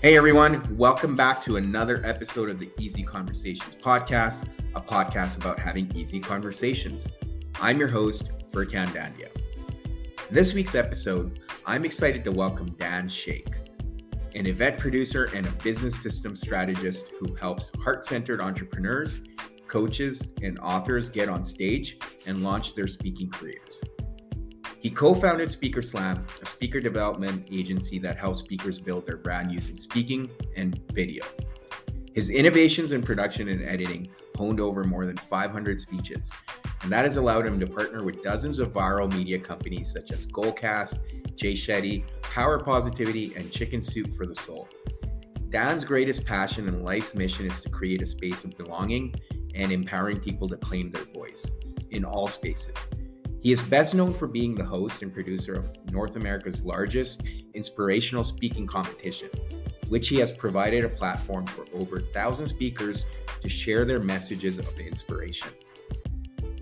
Hey everyone, welcome back to another episode of the Easy Conversations podcast, a podcast about having easy conversations. I'm your host, Furkan Dandia. In this week's episode, I'm excited to welcome Dan Shaikh, an event producer and a business system strategist who helps heart-centered entrepreneurs, coaches, and authors get on stage and launch their speaking careers. He co-founded Speaker Slam, a speaker development agency that helps speakers build their brand using speaking and video. His innovations in production and editing honed over more than 500 speeches, and that has allowed him to partner with dozens of viral media companies such as Goalcast, Shetty, Power Positivity, and Chicken Soup for the Soul. Dan's greatest passion and life's mission is to create a space of belonging and empowering people to claim their voice in all spaces. He is best known for being the host and producer of North America's largest inspirational speaking competition, which he has provided a platform for over 1,000 speakers to share their messages of inspiration.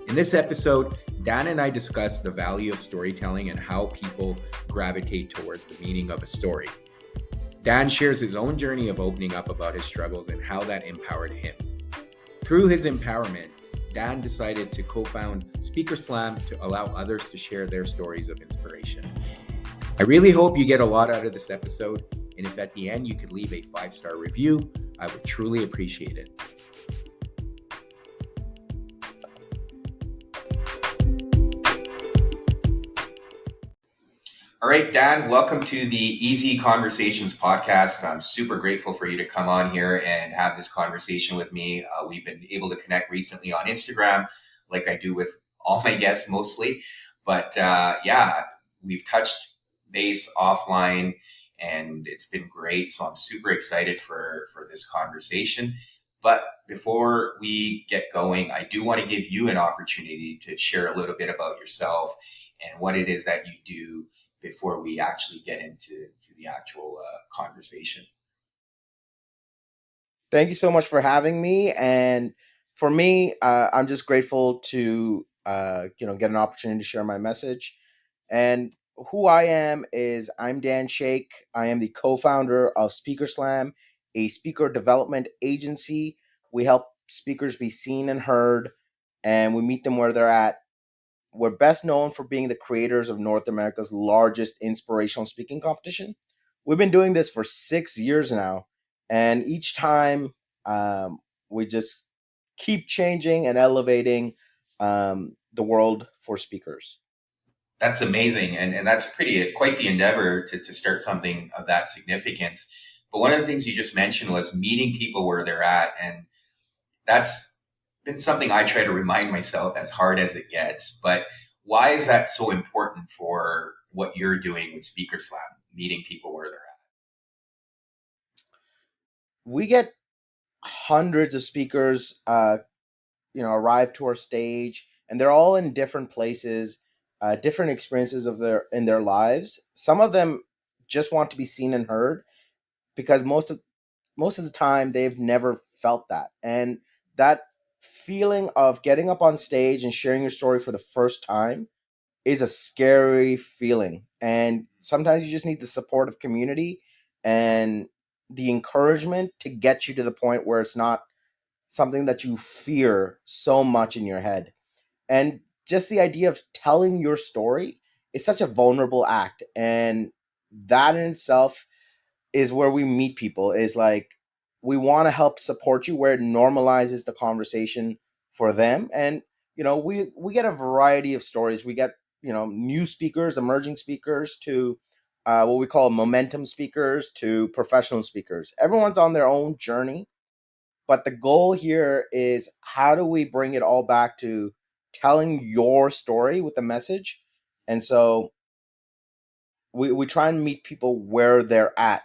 In this episode, Dan and I discuss the value of storytelling and how people gravitate towards the meaning of a story. Dan shares his own journey of opening up about his struggles and how that empowered him. Through his empowerment, Dan decided to co-found Speaker Slam to allow others to share their stories of inspiration. I really hope you get a lot out of this episode, and if at the end you could leave a 5-star review, I would truly appreciate it. All right, Dan, welcome to the Easy Conversations podcast. I'm super grateful for you to come on here and have this conversation with me. We've been able to connect recently on Instagram, like I do with all my guests mostly. But we've touched base offline and it's been great. So I'm super excited for this conversation. But before we get going, I do want to give you an opportunity to share a little bit about yourself and what it is that you do before we actually get into the actual conversation. Thank you so much for having me. And for me, I'm just grateful to get an opportunity to share my message. And who I am is I'm Dan Shaikh. I am the co-founder of Speaker Slam, a speaker development agency. We help speakers be seen and heard, and we meet them where they're at. We're best known for being the creators of North America's largest inspirational speaking competition. We've been doing this for 6 years now, and each time we just keep changing and elevating the world for speakers. That's amazing, and that's quite the endeavor to start something of that significance. But one of the things you just mentioned was meeting people where they're at, and that's been something I try to remind myself as hard as it gets. But why is that so important for what you're doing with Speaker Slam, meeting people where they're at? We get hundreds of speakers, arrive to our stage, and they're all in different places, different experiences in their lives. Some of them just want to be seen and heard because most of the time they've never felt that, and that feeling of getting up on stage and sharing your story for the first time is a scary feeling. And sometimes you just need the support of community and the encouragement to get you to the point where it's not something that you fear so much in your head. And just the idea of telling your story is such a vulnerable act. And that in itself is where we meet people, is like, we want to help support you where it normalizes the conversation for them. And, we get a variety of stories. We get, new speakers, emerging speakers, to what we call momentum speakers, to professional speakers. Everyone's on their own journey. But the goal here is, how do we bring it all back to telling your story with a message? And so we try and meet people where they're at.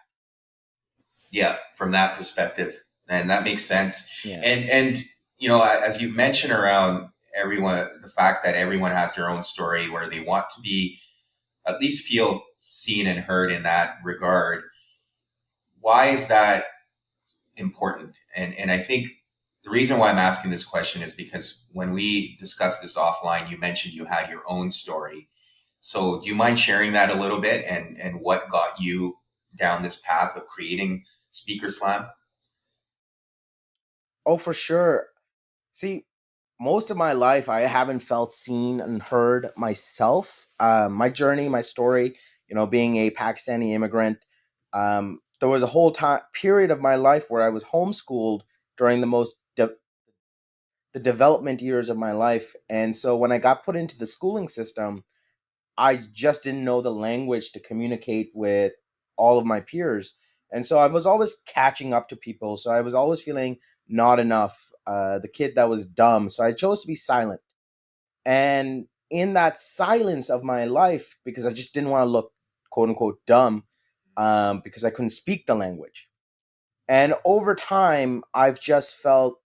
Yeah, from that perspective. And that makes sense. Yeah. And as you've mentioned around everyone, the fact that everyone has their own story where they want to be, at least feel seen and heard in that regard. Why is that important? And I think the reason why I'm asking this question is because when we discussed this offline, you mentioned you had your own story. So do you mind sharing that a little bit and what got you down this path of creating speaker slam? Oh, for sure. See, most of my life, I haven't felt seen and heard myself. My journey, my story, being a Pakistani immigrant, there was a whole time period of my life where I was homeschooled during the development years of my life. And so when I got put into the schooling system, I just didn't know the language to communicate with all of my peers. And so I was always catching up to people. So I was always feeling not enough, the kid that was dumb. So I chose to be silent. And in that silence of my life, because I just didn't want to look quote unquote dumb, because I couldn't speak the language. And over time, I've just felt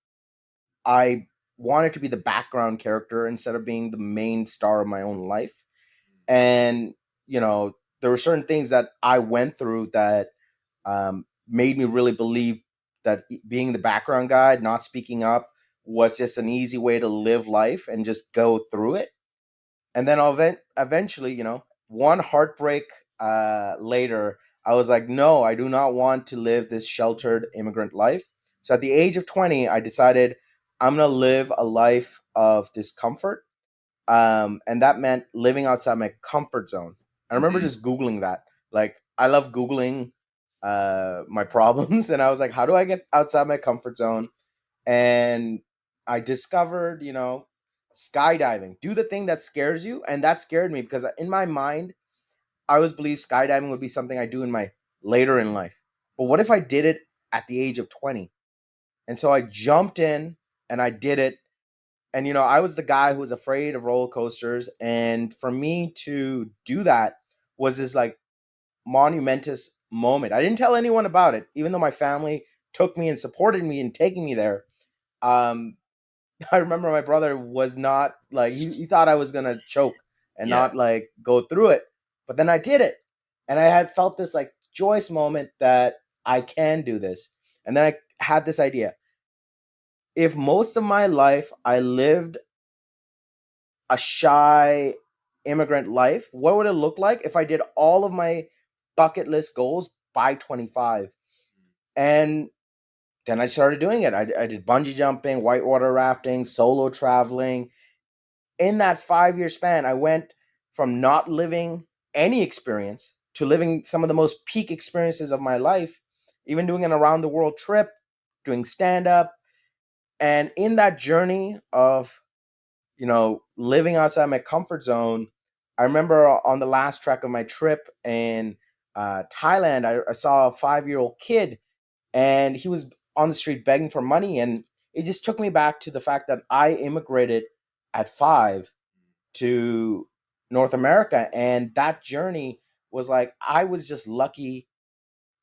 I wanted to be the background character instead of being the main star of my own life. And there were certain things that I went through that made me really believe that being the background guy, not speaking up, was just an easy way to live life and just go through it. And then eventually, one heartbreak later, I was like, no, I do not want to live this sheltered immigrant life. So at the age of 20, I decided I'm going to live a life of discomfort, and that meant living outside my comfort zone. I remember Mm-hmm. just Googling that. Like, I love Googling my problems, and I was like, how do I get outside my comfort zone? And I discovered, skydiving. Do the thing that scares you, and that scared me because in my mind, I always believed skydiving would be something I do in my later in life. But what if I did it at the age of 20? And so I jumped in and I did it, and I was the guy who was afraid of roller coasters, and for me to do that was this like monumentous moment. I didn't tell anyone about it, even though my family took me and supported me in taking me there. um I remember my brother was not like, he thought I was gonna choke and Yeah. not like go through it, but then I did it, and I had felt this like joyous moment that I can do this. And then I had this idea: if most of my life I lived a shy immigrant life, what would it look like if I did all of my bucket list goals by 25? And then I started doing it. I did bungee jumping, whitewater rafting, solo traveling. In that 5 year span, I went from not living any experience to living some of the most peak experiences of my life, even doing an around the world trip, doing stand up. And in that journey of living outside my comfort zone, I remember on the last track of my trip in Thailand, I saw a 5 year old kid, and he was on the street begging for money. And it just took me back to the fact that I immigrated at 5 to North America. And that journey was like, I was just lucky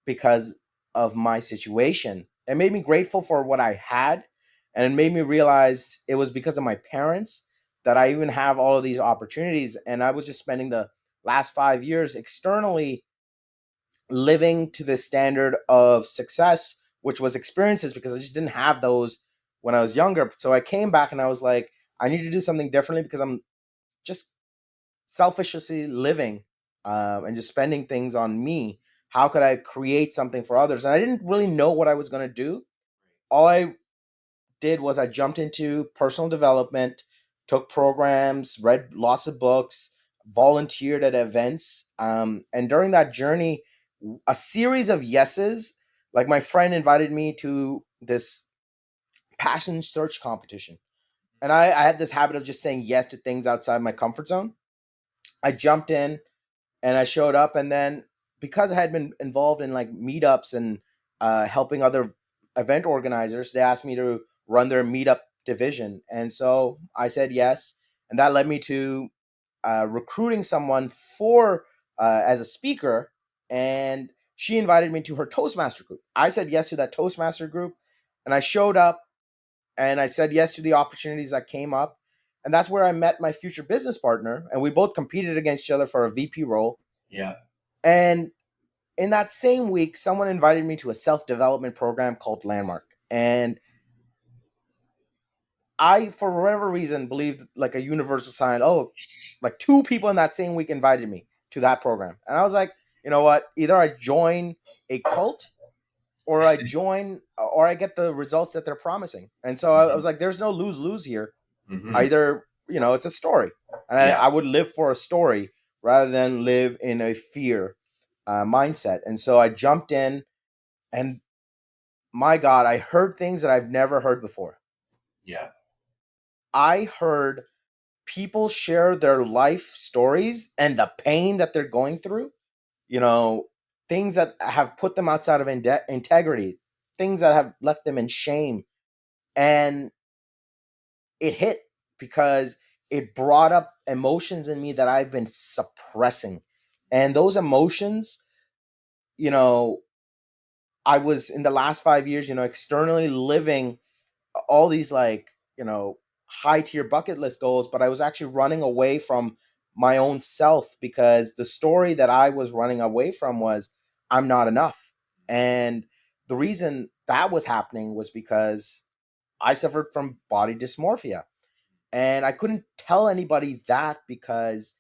because of my situation. It made me grateful for what I had. And it made me realize it was because of my parents that I even have all of these opportunities. And I was just spending the last 5 years externally living to the standard of success, which was experiences, because I just didn't have those when I was younger. So I came back and I was like, I need to do something differently because I'm just selfishly living, and just spending things on me. How could I create something for others? And I didn't really know what I was going to do. All I did was I jumped into personal development, took programs, read lots of books, volunteered at events. And during that journey, a series of yeses, like my friend invited me to this passion search competition. And I had this habit of just saying yes to things outside my comfort zone. I jumped in and I showed up, and then because I had been involved in like meetups and helping other event organizers, they asked me to run their meetup division, and so I said yes, and that led me to recruiting someone for as a speaker, and she invited me to her Toastmaster group. I said yes to that Toastmaster group, and I showed up, and I said yes to the opportunities that came up. And that's where I met my future business partner, and we both competed against each other for a VP role. Yeah. And in that same week, someone invited me to a self development program called Landmark. And I, for whatever reason, believed like a universal sign. Oh, like two people in that same week invited me to that program. And I was like, you know what? Either I join a cult or I join, or I get the results that they're promising. And so I was like, there's no lose-lose here. Mm-hmm. Either, it's a story. And Yeah. I would live for a story rather than live in a fear mindset. And so I jumped in, and my God, I heard things that I've never heard before. Yeah. I heard people share their life stories and the pain that they're going through, things that have put them outside of integrity, things that have left them in shame. And it hit because it brought up emotions in me that I've been suppressing. And those emotions, you know, I was in the last 5 years, externally living all these high tier bucket list goals, but I was actually running away from my own self because the story that I was running away from was I'm not enough. And the reason that was happening was because I suffered from body dysmorphia. And I couldn't tell anybody that because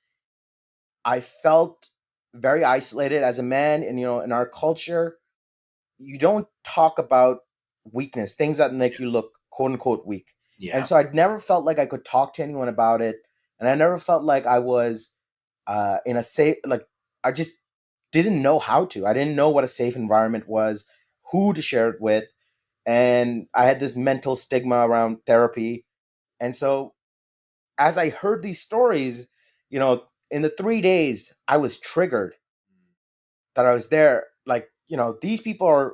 I felt very isolated as a man. And, in our culture, you don't talk about weakness, things that make you look quote unquote weak. And Yeah. so I'd never felt like I could talk to anyone about it. And I never felt like I was in a safe, like, I just didn't know how to. I didn't know what a safe environment was, who to share it with. And I had this mental stigma around therapy. And so as I heard these stories, in the 3 days, I was triggered that I was there. Like, these people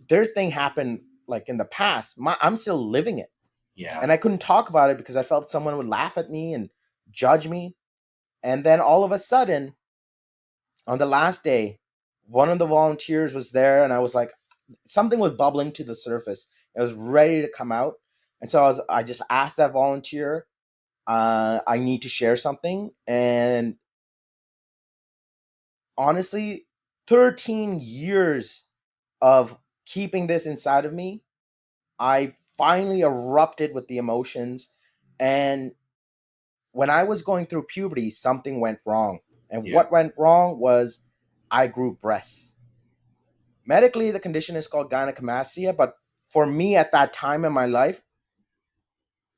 their thing happened like in the past. I'm still living it. Yeah. And I couldn't talk about it because I felt someone would laugh at me and judge me. And then all of a sudden, on the last day, one of the volunteers was there, and I was like, something was bubbling to the surface. It was ready to come out. And so I just asked that volunteer, I need to share something. And honestly, 13 years of keeping this inside of me, I finally erupted with the emotions. And when I was going through puberty, something went wrong. And Yeah. what went wrong was I grew breasts. Medically, the condition is called gynecomastia. But for me at that time in my life,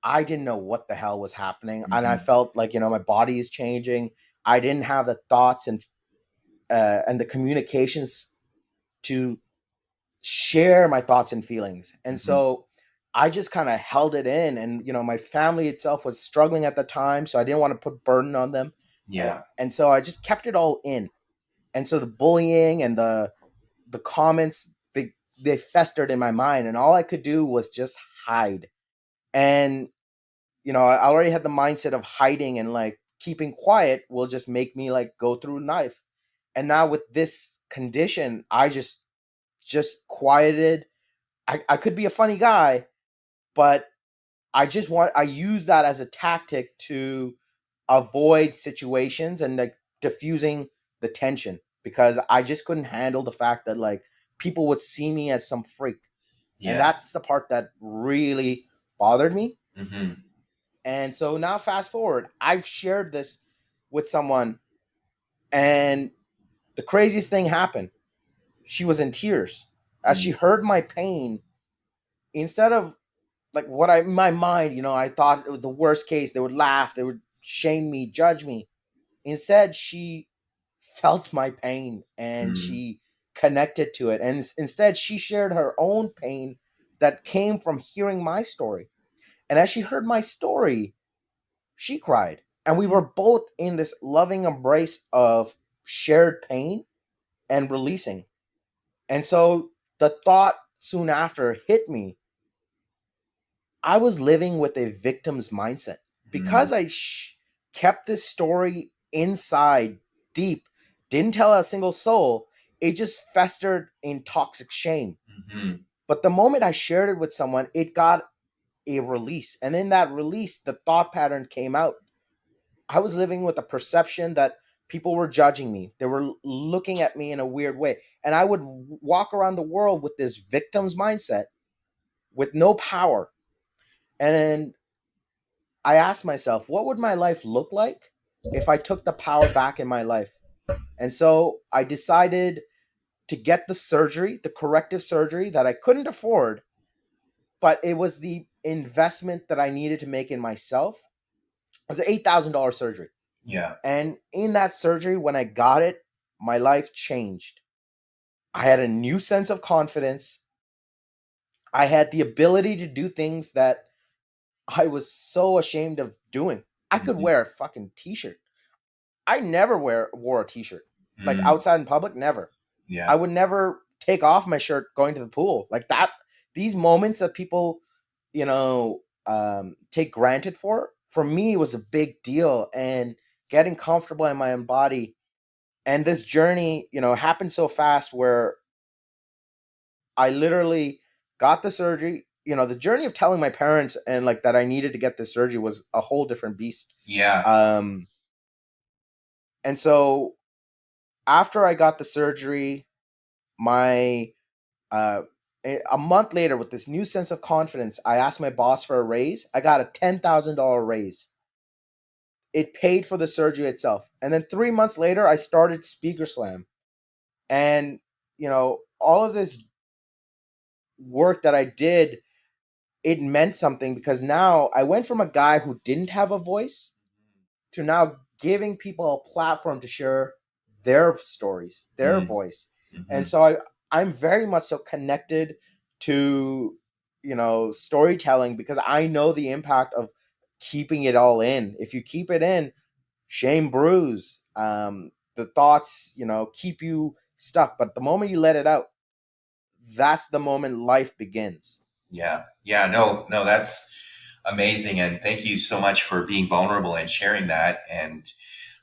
I didn't know what the hell was happening. And I Mm-hmm. felt like, my body is changing. I didn't have the thoughts and the communications to share my thoughts and feelings. And Mm-hmm. so I just kind of held it in. And, my family itself was struggling at the time. So I didn't want to put burden on them. Yeah. And so I just kept it all in. And so the bullying and the comments, they festered in my mind. And all I could do was just hide. And, I already had the mindset of hiding, and like keeping quiet will just make me like go through life. And now with this condition, I just quieted. I could be a funny guy, but I use that as a tactic to avoid situations and like diffusing the tension, because I just couldn't handle the fact that like people would see me as some freak. And Yeah. that's the part that really bothered me. Mm-hmm. And so now fast forward, I've shared this with someone, and the craziest thing happened. She was in tears as she heard my pain. Instead of like what I in my mind, I thought it was the worst case. They would laugh, they would shame me, judge me. Instead, she felt my pain and Mm-hmm. she connected to it. And instead, she shared her own pain that came from hearing my story. And as she heard my story, she cried. And we were both in this loving embrace of shared pain and releasing. And so the thought soon after hit me. I was living with a victim's mindset because I kept this story inside deep, didn't tell a single soul. It just festered in toxic shame. Mm-hmm. But the moment I shared it with someone, it got a release. And in that release, the thought pattern came out. I was living with a perception that people were judging me. They were looking at me in a weird way. And I would walk around the world with this victim's mindset with no power. And I asked myself, what would my life look like if I took the power back in my life? And so I decided to get the surgery, the corrective surgery that I couldn't afford, but it was the investment that I needed to make in myself. It was an $8,000 surgery. Yeah. And in that surgery, when I got it, my life changed. I had a new sense of confidence. I had the ability to do things that I was so ashamed of doing. I could Mhm. wear a fucking t-shirt. I never wore a t-shirt. Like Mm. outside in public, never. I Yeah. would never take off my shirt going to the pool. Like that, these moments that people, take granted for me was a big deal. And getting comfortable in my own body, and this journey, happened so fast where I literally got the surgery. The journey of telling my parents and like that I needed to get this surgery was a whole different beast. Yeah. Um, and so after I got the surgery, my a month later, with this new sense of confidence, I asked my boss for a raise. I got a $10,000 raise. It paid for the surgery itself. And then 3 months later, I started Speaker Slam. And, all of this work that I did, it meant something because now I went from a guy who didn't have a voice to now giving people a platform to share their stories, their Mm. voice. And Mhm. so I'm very much so connected to, storytelling because I know the impact of keeping it all in. If you keep it in, shame brews. The thoughts, keep you stuck. But the moment you let it out, that's the moment life begins. Yeah. Yeah. No, no, that's amazing. And thank you so much for being vulnerable and sharing that. And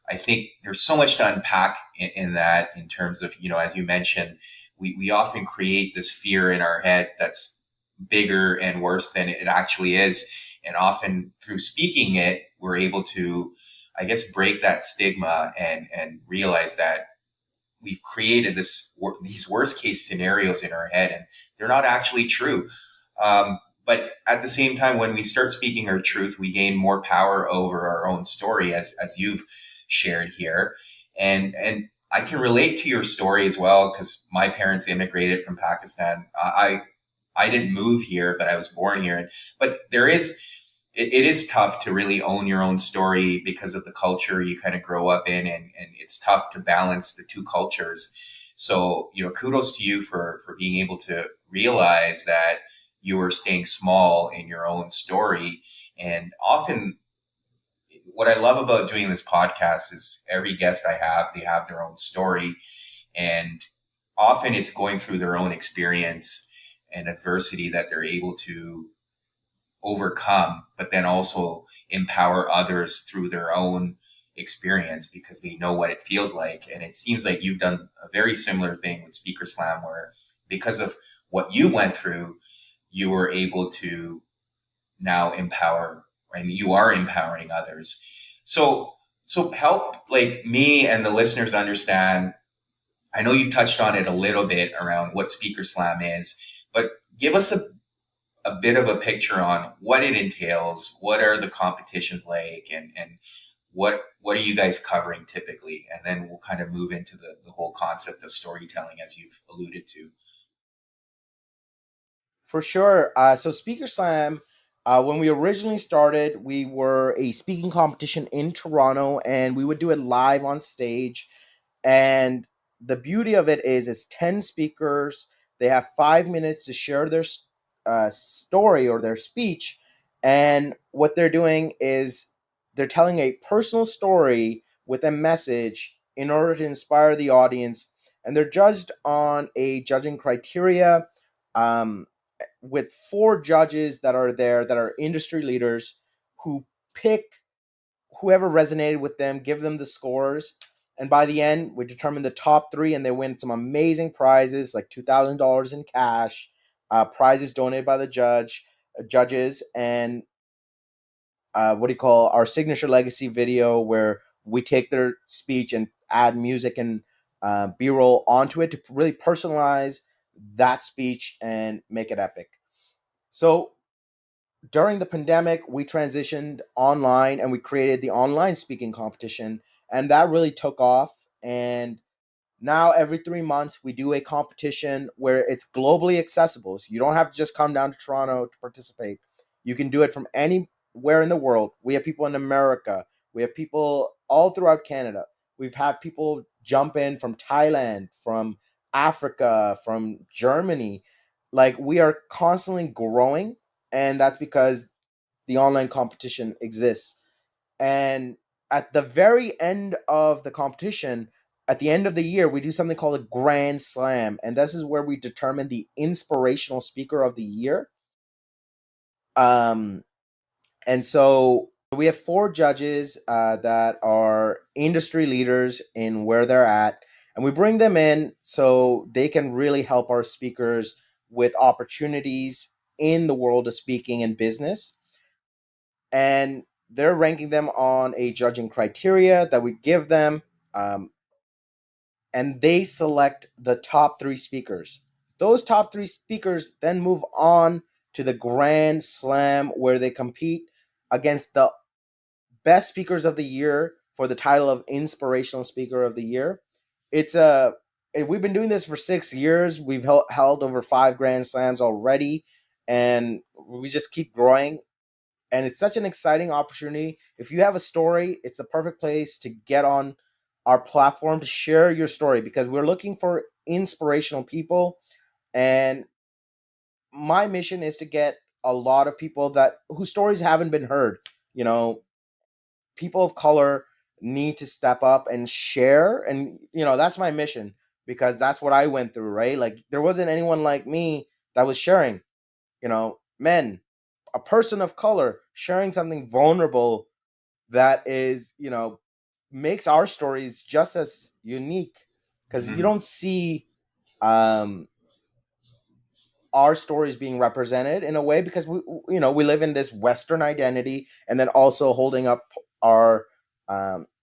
I think there's so much to unpack in that, in terms of, as you mentioned, we often create this fear in our head that's bigger and worse than it actually is. And often through speaking it, we're able to, I guess, break that stigma and realize that we've created these worst case scenarios in our head, and they're not actually true. But at the same time, when we start speaking our truth, we gain more power over our own story, as you've shared here. And I can relate to your story as well, because my parents immigrated from Pakistan. I didn't move here, but I was born here. But it is tough to really own your own story because of the culture you kind of grow up in, and it's tough to balance the two cultures. So, kudos to you for being able to realize that you were staying small in your own story. And often, what I love about doing this podcast is every guest I have, they have their own story. And often it's going through their own experience and adversity that they're able to overcome, but then also empower others through their own experience because they know what it feels like. And it seems like you've done a very similar thing with Speaker Slam, where because of what you went through, you were able to now empower, and you are empowering others. So help like me and the listeners understand. I know you've touched on it a little bit around what Speaker Slam is, but give us a bit of a picture on what it entails, what are the competitions like, and what are you guys covering typically, and then we'll kind of move into the whole concept of storytelling as you've alluded to. For sure. So Speaker Slam, when we originally started, we were a speaking competition in Toronto, and we would do it live on stage. And the beauty of it is, it's 10 speakers. They have 5 minutes to share their story or their speech. And what they're doing is they're telling a personal story with a message in order to inspire the audience. And they're judged on a judging criteria. Um, with four judges that are there that are industry leaders who pick whoever resonated with them, give them the scores. And by the end, we determine the top three, and they win some amazing prizes like $2,000 in cash, prizes donated by the judges, and what do you call our signature legacy video, where we take their speech and add music and B-roll onto it to really personalize that speech and make it epic. So during the pandemic, we transitioned online and we created the online speaking competition, and that really took off. And Now, every 3 months, we do a competition where it's globally accessible. So you don't have to just come down to Toronto to participate. You can do it from anywhere in the world. We have people in America. We have people all throughout Canada. We've had people jump in from Thailand, from Africa, from Germany. Like, we are constantly growing, and that's because the online competition exists. And at the very end of the competition, at the end of the year, we do something called a Grand Slam. And this is where we determine the inspirational speaker of the year. Um, and so we have 4 judges that are industry leaders in where they're at. And we bring them in so they can really help our speakers with opportunities in the world of speaking and business. And they're ranking them on a judging criteria that we give them, um, and they select the top 3 speakers. Those top 3 speakers then move on to the Grand Slam, where they compete against the best speakers of the year for the title of Inspirational Speaker of the Year. It's a We've been doing this for 6 years. We've held over 5 Grand Slams already, and we just keep growing. And it's such an exciting opportunity. If you have a story, it's the perfect place to get on our platform to share your story, because we're looking for inspirational people. And my mission is to get a lot of people that whose stories haven't been heard. You know, people of color need to step up and share, and that's my mission, because that's what I went through, right? Like, there wasn't anyone like me that was sharing. Men, a person of color sharing something vulnerable that is, makes our stories just as unique, because you Mhm. don't see um our stories being represented in a way, because we live in this Western identity, and then also holding up our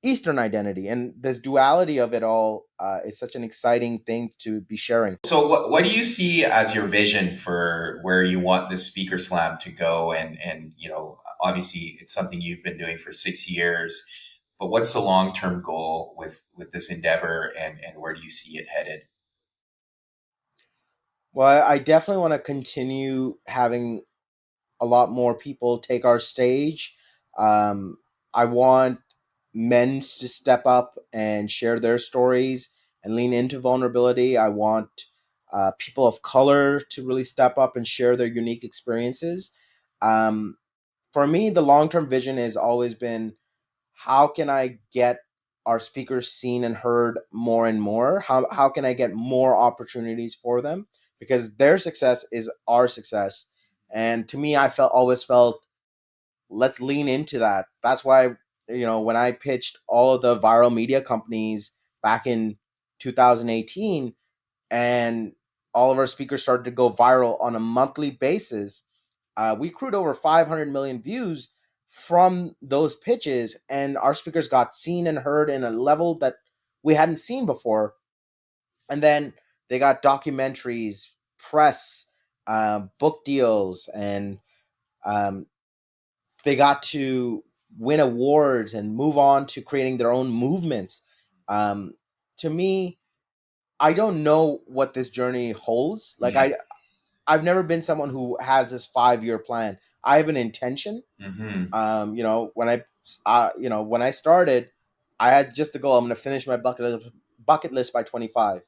Eastern identity, and this duality of it all is such an exciting thing to be sharing. So what do you see as your vision for where you want this speaker slam to go? And obviously it's something you've been doing for 6 years, but what's the long-term goal with this endeavor, and where do you see it headed? Well, I definitely want to continue having a lot more people take our stage. I want men to step up and share their stories and lean into vulnerability. I want people of color to really step up and share their unique experiences. Um, for me, the long term vision has always been, how can I get our speakers seen and heard more and more? How can I get more opportunities for them? Because their success is our success. And to me, always felt, let's lean into that. That's why, when I pitched all of the viral media companies back in 2018, and all of our speakers started to go viral on a monthly basis, we accrued over 500 million views from those pitches, and our speakers got seen and heard in a level that we hadn't seen before. And then they got documentaries, press, book deals, and um, they got to win awards and move on to creating their own movements. Um, to me, I don't know what this journey holds. Like, Yeah. I've never been someone who has this 5-year plan. I have an intention. Hmm. When I started, I had just the goal, I'm going to finish my bucket list by 25.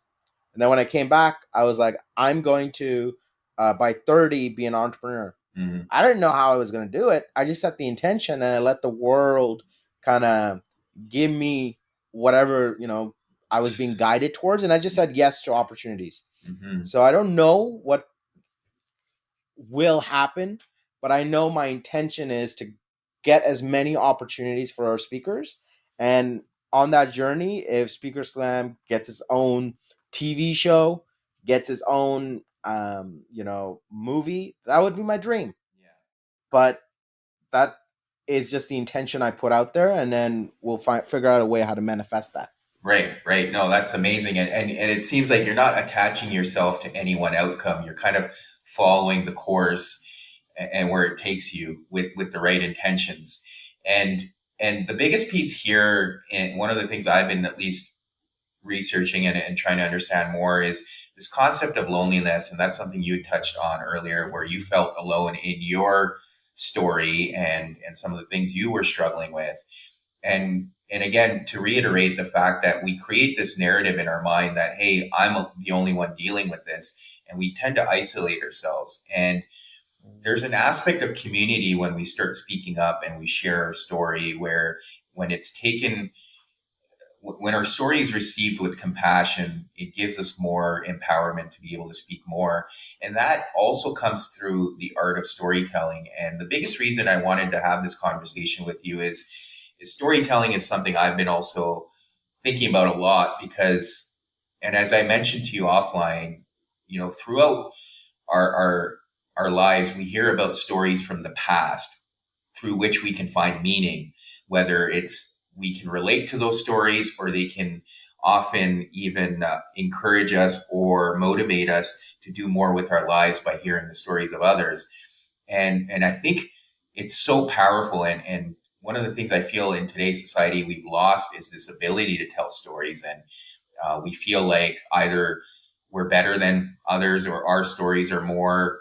And then when I came back, I was like, I'm going to by 30 be an entrepreneur. Hmm. I didn't know how I was going to do it. I just set the intention, and I let the world kind of give me whatever, I was being guided towards, and I just said yes to opportunities. Hmm. So I don't know what will happen, but I know my intention is to get as many opportunities for our speakers. And on that journey, if Speaker Slam gets its own TV show, gets its own movie, that would be my dream. Yeah. But that is just the intention I put out there, and then we'll figure out a way how to manifest that. Right, right. No, that's amazing. And it seems like you're not attaching yourself to any one outcome. You're kind of following the course and where it takes you with the right intentions. And and the biggest piece here, and one of the things I've been at least researching and trying to understand more is this concept of loneliness. And that's something you touched on earlier, where you felt alone in your story and some of the things you were struggling with. And again, to reiterate the fact that we create this narrative in our mind that, hey, the only one dealing with this, and we tend to isolate ourselves. And there's an aspect of community when we start speaking up and we share our story, where when it's taken, when our story is received with compassion, it gives us more empowerment to be able to speak more. And that also comes through the art of storytelling. And the biggest reason I wanted to have this conversation with you is storytelling is something I've been also thinking about a lot because, and as I mentioned to you offline, throughout our, our, our lives, we hear about stories from the past through which we can find meaning, whether it's we can relate to those stories or they can often even encourage us or motivate us to do more with our lives by hearing the stories of others. And I think it's so powerful. And one of the things I feel in today's society we've lost is this ability to tell stories. And we feel like either we're better than others or our stories are more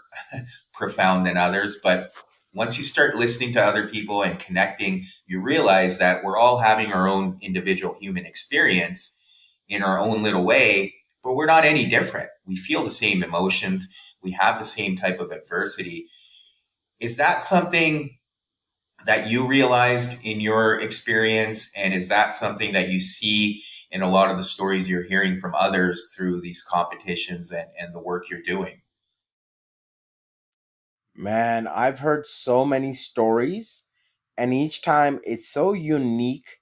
profound than others. But once you start listening to other people and connecting, you realize that we're all having our own individual human experience in our own little way, but we're not any different. We feel the same emotions. We have the same type of adversity. Is that something that you realized in your experience? And is that something that you see in a lot of the stories you're hearing from others through these competitions and the work you're doing? Man, I've heard so many stories, and each time it's so unique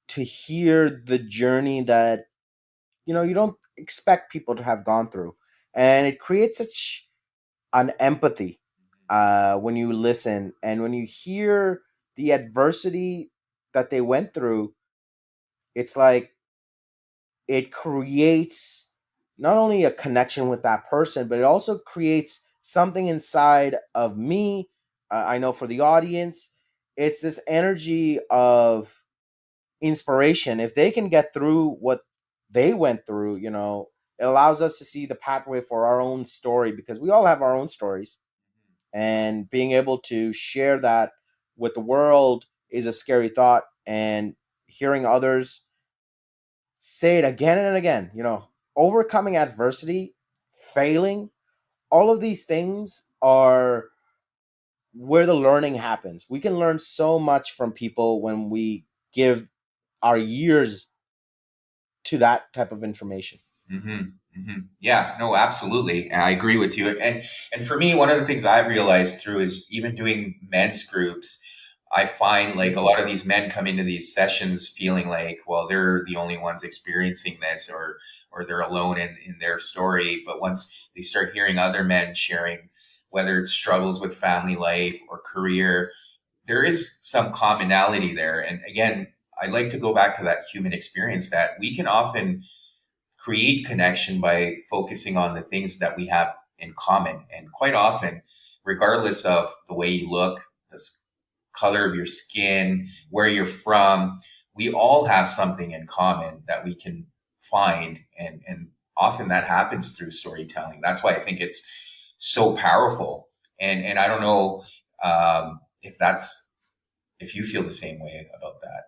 to hear the journey that you don't expect people to have gone through, and it creates such an empathy when you listen and when you hear the adversity that they went through. It's like it creates not only a connection with that person, but it also creates something inside of me. I know for the audience, it's this energy of inspiration. If they can get through what they went through, it allows us to see the pathway for our own story, because we all have our own stories. And being able to share that with the world is a scary thought. And hearing others say it again and again, overcoming adversity, failing, all of these things are where the learning happens. We can learn so much from people when we give our years to that type of information. Yeah, no, absolutely. I agree with you. And for me, one of the things I've realized through is even doing men's groups, I find like a lot of these men come into these sessions feeling like, well, they're the only ones experiencing this or they're alone in their story. But once they start hearing other men sharing, whether it's struggles with family life or career, there is some commonality there. And again, I like to go back to that human experience that we can often create connection by focusing on the things that we have in common. And quite often, regardless of the way you look, color of your skin, where you're from, we all have something in common that we can find. And often that happens through storytelling. That's why I think it's so powerful. And I don't know if you feel the same way about that.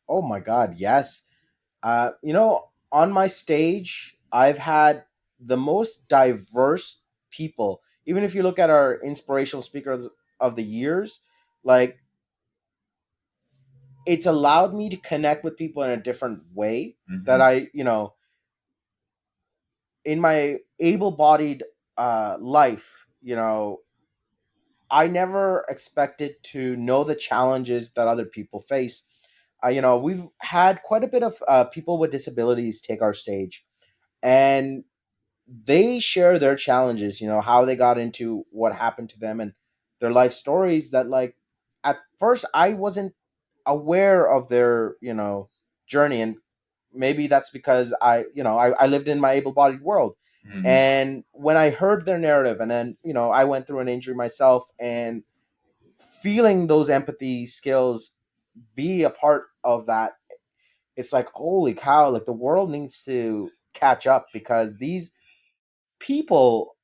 Oh my God, yes. On my stage, I've had the most diverse people. Even if you look at our inspirational speakers of the years, like, it's allowed me to connect with people in a different way that Hmm. in my able-bodied life, I never expected to know the challenges that other people face. We've had quite a bit of people with disabilities take our stage, and they share their challenges, how they got into what happened to them and their life stories that, like, at first I wasn't aware of their, journey. And maybe that's because I lived in my able-bodied world. Hmm. And when I heard their narrative, and then, I went through an injury myself, and feeling those empathy skills be a part of that, it's like, holy cow, like the world needs to catch up, because these people,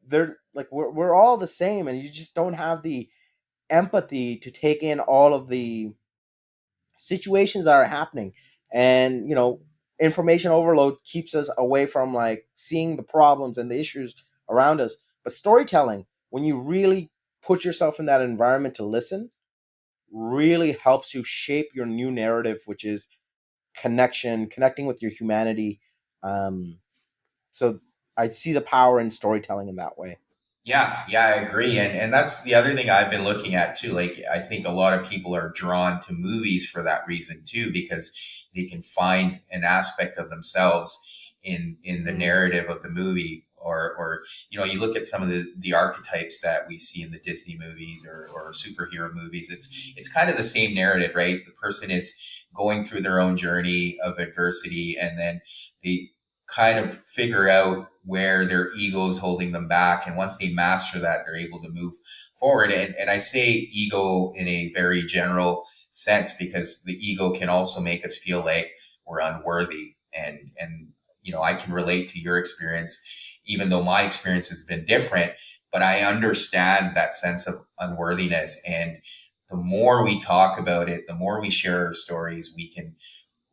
they're like, we're all the same, and you just don't have the empathy to take in all of the situations that are happening. And information overload keeps us away from like seeing the problems and the issues around us. But storytelling, when you really put yourself in that environment to listen, really helps you shape your new narrative, which is connecting with your humanity. So I see the power in storytelling in that way. Yeah, I agree. And that's the other thing I've been looking at too. Like I think a lot of people are drawn to movies for that reason too, because they can find an aspect of themselves in the Mm, narrative of the movie. Or you look at some of the archetypes that we see in the Disney movies or superhero movies. It's kind of the same narrative, right? The person is going through their own journey of adversity, and then they kind of figure out where their ego is holding them back. And once they master that, they're able to move forward. And I say ego in a very general sense because the ego can also make us feel like we're unworthy. And I can relate to your experience, even though my experience has been different, but I understand that sense of unworthiness. And the more we talk about it, the more we share our stories, we can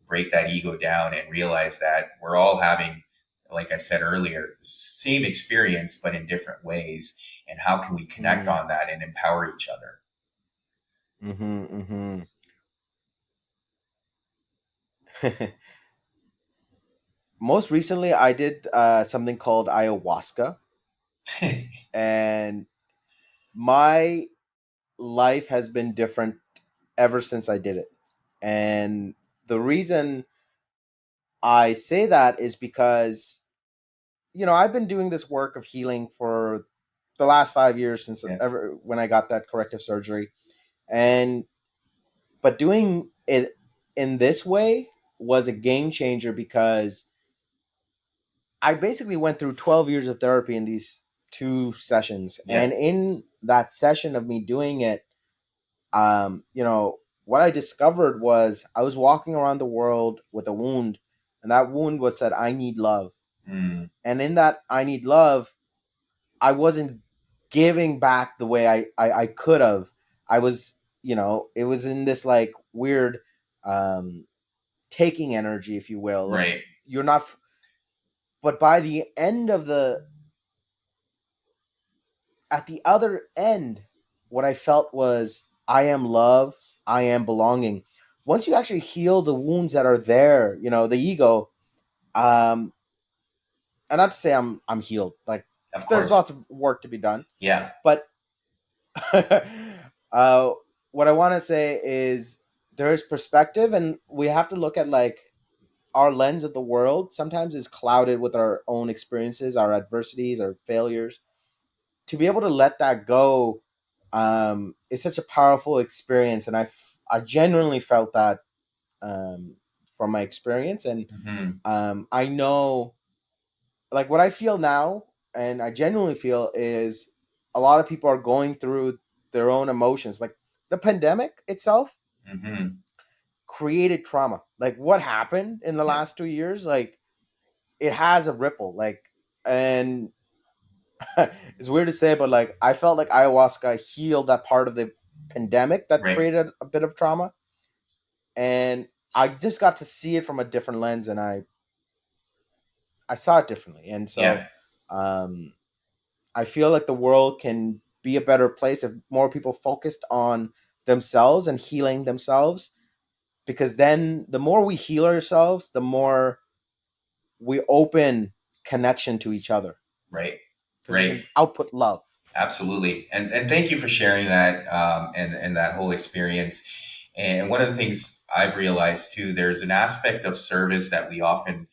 break that ego down and realize that we're all having, like I said earlier, the same experience, but in different ways. And how can we connect mm, on that and empower each other? mm-hmm, mm-hmm. Most recently, I did something called ayahuasca, and my life has been different ever since I did it. And the reason I say that is because, I've been doing this work of healing for the last 5 years, since Yeah. ever when I got that corrective surgery. And but doing it in this way was a game changer, because I basically went through 12 years of therapy in these two sessions. Yeah. And in that session of me doing it, what I discovered was I was walking around the world with a wound, and that wound was said, I need love. Mm, And in that I need love, I wasn't giving back the way I could have. I was, it was in this like weird um, taking energy, if you will. Like, right. you're not, but by the end of the, at the other end, what I felt was I am love, I am belonging. Once you actually heal the wounds that are there, the ego, um, and not to say I'm healed. Like, Of there's course. lots of work to be done, Yeah. but uh, what I want to say is there is perspective, and we have to look at like our lens of the world. Sometimes is clouded with our own experiences, our adversities, our failures. To be able to let that go is such a powerful experience, and I genuinely felt that from my experience. And Hmm. I know, like, what I feel now, and I genuinely feel is a lot of people are going through their own emotions. Like, the pandemic itself Hmm. created trauma. Like, what happened in the Yeah. last 2 years, like, it has a ripple. Like, and it's weird to say, but like, I felt like ayahuasca healed that part of the pandemic that Right. created a bit of trauma, and I just got to see it from a different lens, and I saw it differently. And so Yeah. um, I feel like the world can be a better place if more people focused on themselves and healing themselves, because then the more we heal ourselves, the more we open connection to each other, Right. because we Right. can output love. Absolutely. And thank you for sharing that, and that whole experience. And one of the things I've realized too, there's an aspect of service that we often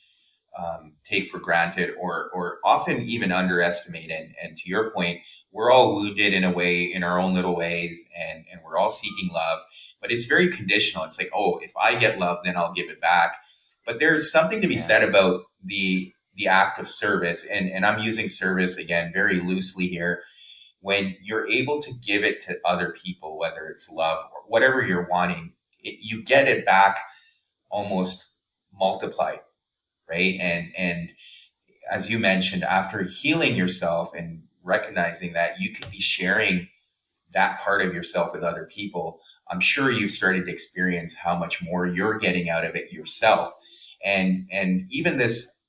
take for granted, or often even underestimate. And to your point, we're all wounded in a way, in our own little ways, and we're all seeking love, but it's very conditional. It's like, oh, if I get love, then I'll give it back. But there's something to be Yeah. said about the act of service. And I'm using service again very loosely here. When you're able to give it to other people, whether it's love or whatever you're wanting, you get it back almost multiplied, right? And as you mentioned, after healing yourself and recognizing that you could be sharing that part of yourself with other people, I'm sure you've started to experience how much more you're getting out of it yourself. And even this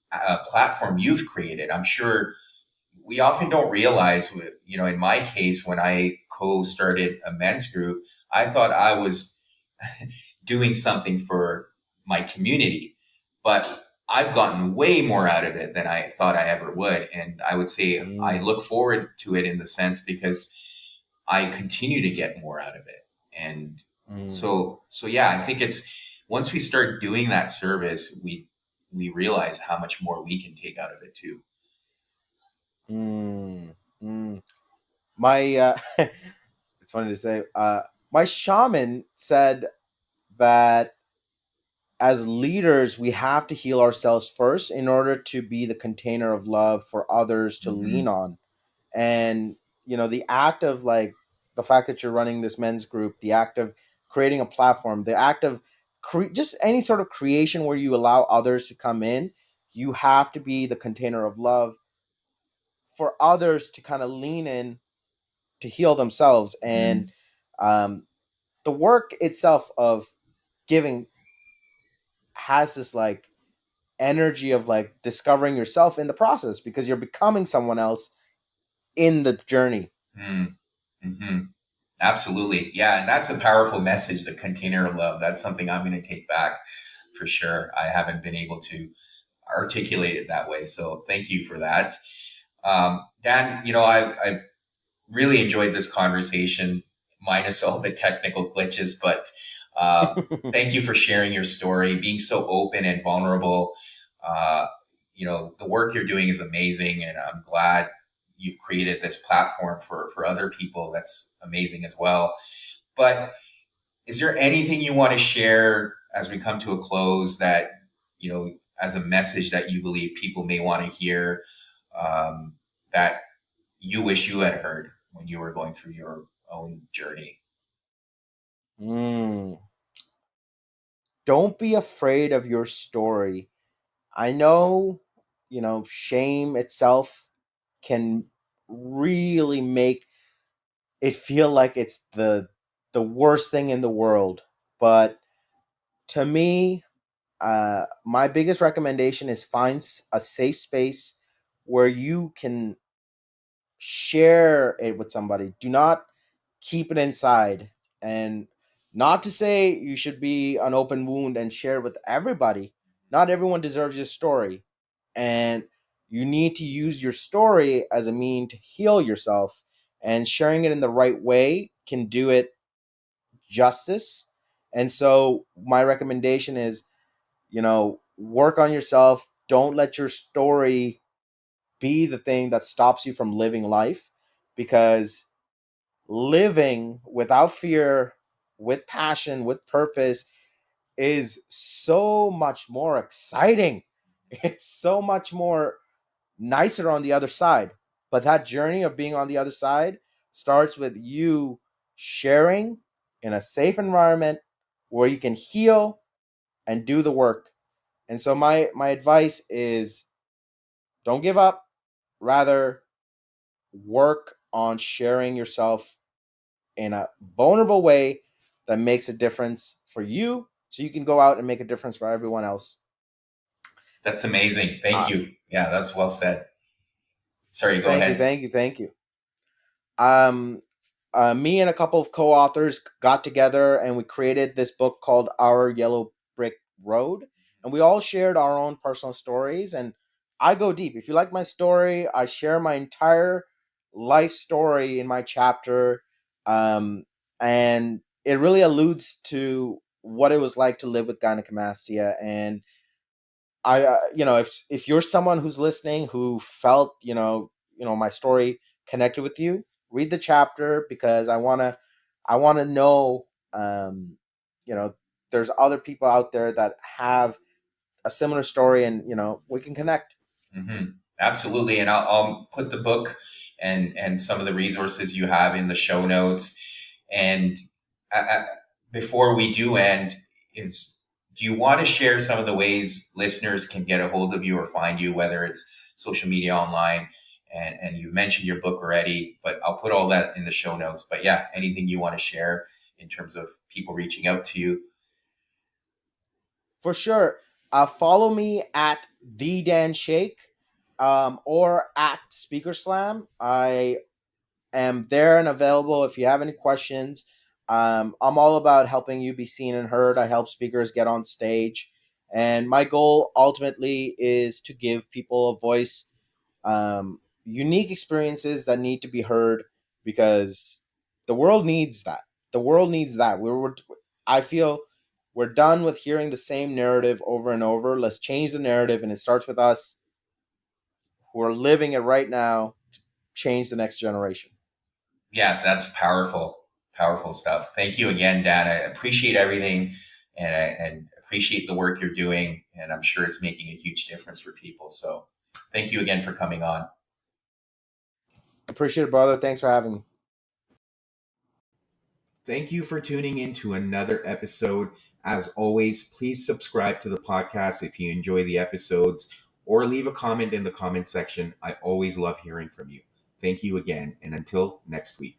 platform you've created, I'm sure we often don't realize, in my case, when I co-started a men's group, I thought I was doing something for my community, but I've gotten way more out of it than I thought I ever would. And I would say I Mm, look forward to it in the sense because I continue to get more out of it. And mm, so yeah, I think it's once we start doing that service, we realize how much more we can take out of it too. mm, mm. My it's funny to say. My shaman said that as leaders, we have to heal ourselves first in order to be the container of love for others to lean Hmm. on. And the act of, like, the fact that you're running this men's group, the act of creating a platform, the act of just any sort of creation where you allow others to come in, you have to be the container of love for others to kind of lean in to heal themselves. And Hmm. um, the work itself of giving has this, like, energy of, like, discovering yourself in the process because you're becoming someone else in the journey. Hmm. Absolutely. Yeah. And that's a powerful message, the container of love. That's something I'm going to take back for sure. I haven't been able to articulate it that way. So thank you for that. Dan, I've really enjoyed this conversation, minus all the technical glitches, but thank you for sharing your story, being so open and vulnerable. Uh, the work you're doing is amazing, and I'm glad you've created this platform for other people. That's amazing as well. But is there anything you want to share as we come to a close that, as a message that you believe people may want to hear, um, that you wish you had heard when you were going through your own journey? Mm. Don't be afraid of your story. I know, shame itself can really make it feel like it's the worst thing in the world. But to me, my biggest recommendation is find a safe space where you can share it with somebody. Do not keep it inside. And not to say you should be an open wound and share it with everybody. Not everyone deserves your story. And you need to use your story as a mean to heal yourself. And sharing it in the right way can do it justice. And so my recommendation is, work on yourself. Don't let your story be the thing that stops you from living life, because living without fear, with passion, with purpose is so much more exciting. It's so much more nicer on the other side. But that journey of being on the other side starts with you sharing in a safe environment where you can heal and do the work. And so my advice is, don't give up, rather work on sharing yourself in a vulnerable way that makes a difference for you so you can go out and make a difference for everyone else. That's amazing. Thank Uh, you. Yeah, that's well said. Sorry, go thank you, ahead. thank you, thank you. Um, Me and a couple of co-authors got together and we created this book called Our Yellow Brick Road, and we all shared our own personal stories. And I go deep. If you like my story, I share my entire life story in my chapter, um, and it really alludes to what it was like to live with gynecomastia. And if you're someone who's listening who felt, my story connected with you, read the chapter, because I want to know, um, you know, there's other people out there that have a similar story, and we can connect. Hmm. Absolutely. And I'll put the book and some of the resources you have in the show notes. And uh, uh, before we do end, is do you want to share some of the ways listeners can get a hold of you or find you, whether it's social media, online? And you've mentioned your book already, but I'll put all that in the show notes. But yeah, anything you want to share in terms of people reaching out to you? For sure. Follow me at the Dan Shaikh, or at Speaker Slam. I am there and available if you have any questions. I'm all about helping you be seen and heard. I help speakers get on stage. And my goal ultimately is to give people a voice, unique experiences that need to be heard, because the world needs that. The world needs that. I feel we're done with hearing the same narrative over and over. Let's change the narrative, and it starts with us who are living it right now. Change the next generation. Yeah, that's powerful, powerful stuff. Thank you again, Dan. I appreciate everything, and appreciate the work you're doing. And I'm sure it's making a huge difference for people. So thank you again for coming on. Appreciate it, brother. Thanks for having me. Thank you for tuning in to another episode. As always, please subscribe to the podcast if you enjoy the episodes, or leave a comment in the comment section. I always love hearing from you. Thank you again, and until next week.